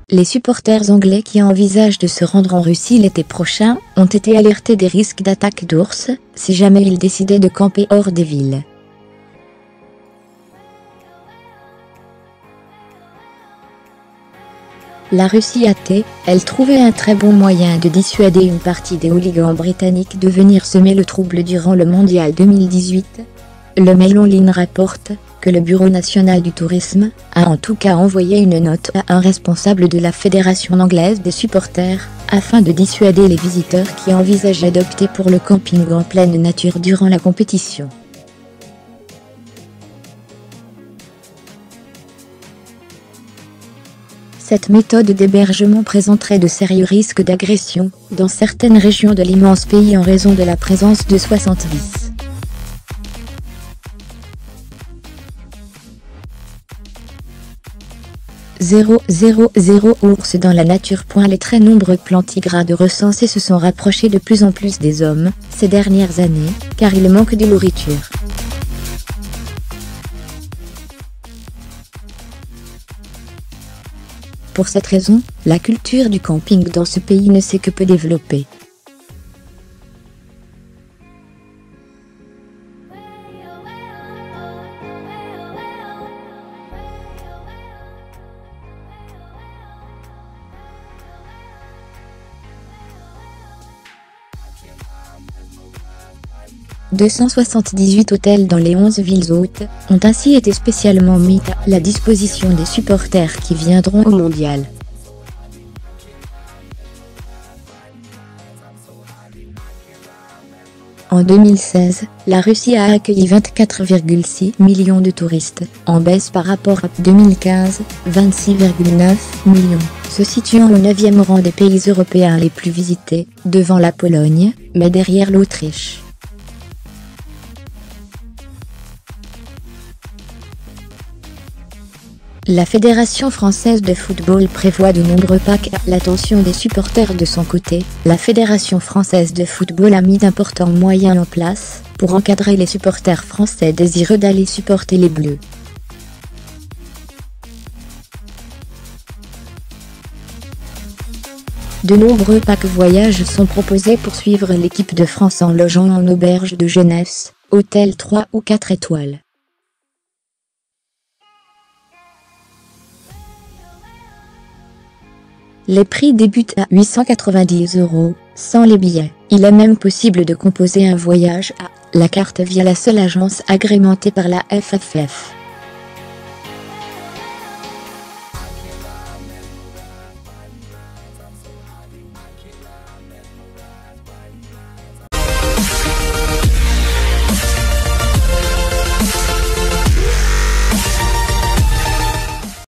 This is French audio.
Les supporters anglais qui envisagent de se rendre en Russie l'été prochain ont été alertés des risques d'attaque d'ours si jamais ils décidaient de camper hors des villes. La Russie athée, elle trouvait un très bon moyen de dissuader une partie des hooligans britanniques de venir semer le trouble durant le mondial 2018. Le Mail Online rapporte que le Bureau national du tourisme a en tout cas envoyé une note à un responsable de la Fédération anglaise des supporters, afin de dissuader les visiteurs qui envisageaient d'opter pour le camping en pleine nature durant la compétition. Cette méthode d'hébergement présenterait de sérieux risques d'agression dans certaines régions de l'immense pays en raison de la présence de 70 000 ours dans la nature. Les très nombreux plantigrades recensés se sont rapprochés de plus en plus des hommes ces dernières années, car il manque de nourriture. Pour cette raison, la culture du camping dans ce pays ne s'est que peu développée. « 278 hôtels dans les 11 villes hôtes ont ainsi été spécialement mis à la disposition des supporters qui viendront au mondial. En 2016, la Russie a accueilli 24,6 millions de touristes, en baisse par rapport à 2015, 26,9 millions, se situant au 9e rang des pays européens les plus visités, devant la Pologne, mais derrière l'Autriche. La Fédération française de football prévoit de nombreux packs à l'attention des supporters. De son côté, la Fédération française de football a mis d'importants moyens en place pour encadrer les supporters français désireux d'aller supporter les Bleus. De nombreux packs voyages sont proposés pour suivre l'équipe de France en logeant en auberge de jeunesse, hôtel 3 ou 4 étoiles. Les prix débutent à 890 € sans les billets. Il est même possible de composer un voyage à la carte via la seule agence agrémentée par la FFF.